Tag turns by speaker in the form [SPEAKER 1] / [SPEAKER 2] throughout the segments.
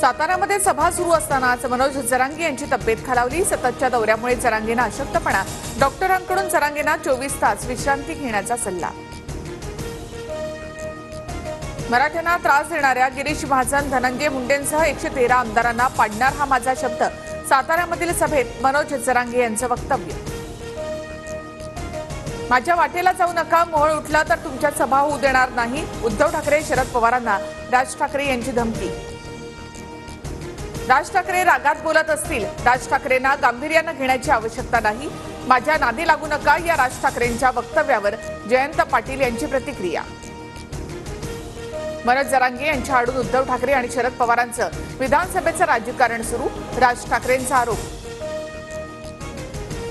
[SPEAKER 1] साताऱ्यामध्ये सभा सुरू असतानाच मनोज जरांगे यांची तब्येत खालावली। सततच्या दौऱ्यामुळे जरांगेंना अशक्तपणा, डॉक्टरांकडून जरांगेंना 24 तास विश्रांती घेण्याचा सल्ला। मराठ्यांना त्रास देणाऱ्या गिरीश महाजन, धनंजय मुंडेंसह 113 आमदारांना पाडणार हा माझा शब्द। साताऱ्यामधील सभेत मनोज जरांगे यांचं वक्तव्य। माझ्या वाटेला जाऊ नका, मोहोळ उठला तर तुमच्या सभा होऊ देणार नाही। उद्धव ठाकरे शरद पवारांना राज ठाकरे यांची धमकी। राज ठाकरे रागात बोलत असतील, राज ठाकरेंना गांभीर्याने घेण्याची आवश्यकता नाही। माझ्या नादी लागू नका, या राज ठाकरेंच्या वक्तव्यावर जयंत पाटील यांची प्रतिक्रिया। मनोज जरांगे यांच्या आडून उद्धव ठाकरे आणि शरद पवारांचं विधानसभेचं राजकारण सुरू, राज ठाकरेंचा आरोप।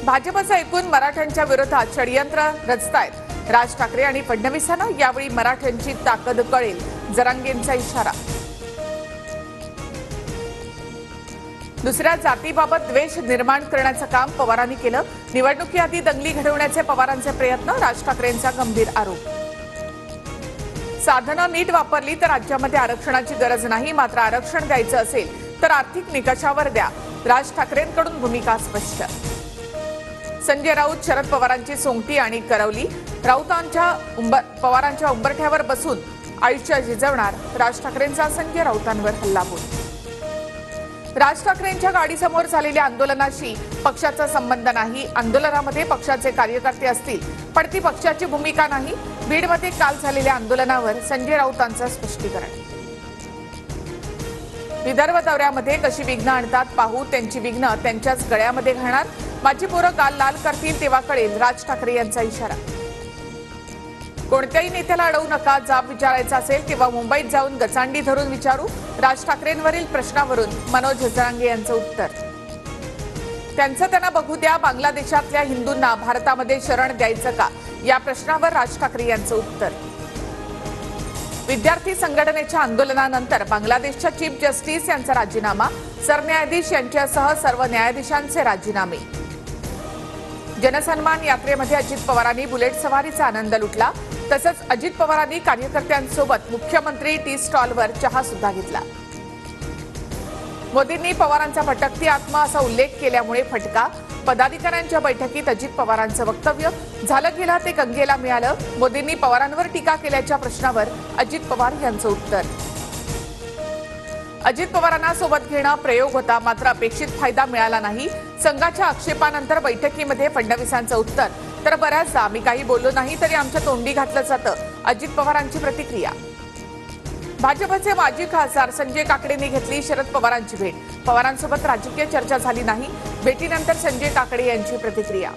[SPEAKER 1] भाजपचं ऐकून मराठ्यांच्या विरोधात षडयंत्र रचतायत राज ठाकरे आणि फडणवीसांना, यावेळी मराठ्यांची ताकद कळेल, जरांगेंचा इशारा। दुसऱ्या जातीबाबत द्वेष निर्माण करण्याचं काम पवारांनी केलं, निवडणुकीआधी दंगली घडवण्याचे पवारांचे प्रयत्न, राज ठाकरेंचा गंभीर आरोप। साधनं नीट वापरली तर राज्यामध्ये आरक्षणाची गरज नाही, मात्र आरक्षण द्यायचं असेल तर आर्थिक निकषावर द्या, राज ठाकरेंकडून भूमिका स्पष्ट। संजय राऊत शरद पवारांची सोंगटी आणि करवली, पवारांच्या उंबरठ्यावर बसून आयुष्य झिजवणार, राज ठाकरेंचा संजय राऊतांवर हल्लाबोल। राज ठाकरेंच्या गाडीसमोर झालेल्या आंदोलनाशी पक्षाचा संबंध नाही, आंदोलनामध्ये पक्षाचे कार्यकर्ते असतील पण ती पक्षाची भूमिका नाही। बीडमध्ये काल झालेल्या आंदोलनावर संजय राऊतांचं स्पष्टीकरण। विदर्भ दौऱ्यामध्ये कशी विघ्न आणतात पाहू, त्यांची विघ्न त्यांच्याच गळ्यामध्ये घालणार, माझी पोरं गाल लाल करतील तेव्हा कळेल, राज ठाकरे यांचा इशारा। कोणत्याही नेत्याला अडवू नका, जाब विचारायचा असेल तेव्हा मुंबईत जाऊन गचांडी धरून विचारू, राज ठाकरेंवरील प्रश्नावरून मनोज जरांगे यांचं उत्तर। त्यांचं त्यांना बघू द्या, बांगलादेशातल्या हिंदूंना भारतामध्ये शरण द्यायचं का, या प्रश्नावर राज ठाकरे यांचं उत्तर। विद्यार्थी संघटनेच्या आंदोलनानंतर बांगलादेशच्या चीफ जस्टिस यांचा राजीनामा, सरन्यायाधीश यांच्यासह सर्व न्यायाधीशांचे राजीनामे। जनसन्मान यात्रेमध्ये अजित पवारांनी बुलेट सवारीचा आनंद लुटला, तसंच अजित पवारांनी कार्यकर्त्यांसोबत मुख्यमंत्री टी स्टॉलवर चहा सुद्धा घेतला। मोदींनी पवारांचा भटकती आत्मा असा उल्लेख केल्यामुळे फटका, पदाधिकाऱ्यांच्या बैठकीत अजित पवारांचं वक्तव्य, झालं गेलं ते गंगेला मिळालं, मोदींनी पवारांवर टीका केल्याच्या प्रश्नावर अजित पवार यांचं उत्तर। अजित पवारांना सोबत घेणं प्रयोग होता, मात्र अपेक्षित फायदा मिळाला नाही, संघाच्या आक्षेपानंतर बैठकीमध्ये फडणवीसांचं उत्तर, तर बऱ्याचदा आम्ही काही बोललो नाही तरी आमच्या तोंडी घातलं जातं, अजित पवारांची प्रतिक्रिया। भाजपचे माजी खासदार संजय काकडेंनी घेतली शरद पवारांची भेट, पवारांसोबत राजकीय चर्चा झाली नाही, भेटीनंतर संजय काकडे यांची प्रतिक्रिया।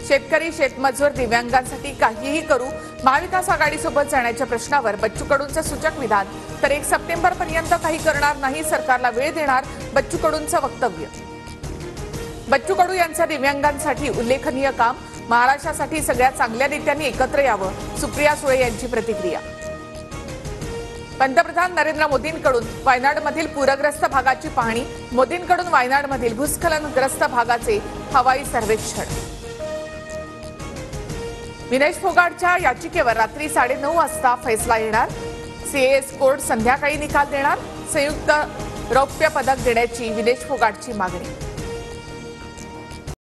[SPEAKER 1] शेतकरी, शेतमजूर, दिव्यांगांसाठी काहीही करू, महाविकास आघाडीसोबत जाण्याच्या प्रश्नावर बच्चू कडूंचं सूचक विधान, तर 1 सप्टेंबरपर्यंत काही करणार नाही, सरकारला वेळ देणार, बच्चू कडूंचं वक्तव्य। बच्चू कडू यांचं दिव्यांगांसाठी उल्लेखनीय काम, महाराष्ट्रासाठी सगळ्या चांगल्या नेत्यांनी एकत्र यावं, सुप्रिया सुळे यांची प्रतिक्रिया। पंतप्रधान नरेंद्र मोदींकडून वायनाडमधील पूरग्रस्त भागाची पाहणी, मोदींकडून वायनाडमधील भूस्खलनग्रस्त भागाचे हवाई सर्वेक्षण। विनेश फोगाटच्या याचिकेवर रात्री 9:30 वाजता फैसला येणार, सीएस कोर्ट संध्याकाळी निकाल देणार, संयुक्त रौप्य पदक देण्याची विनेश फोगाटची मागणी।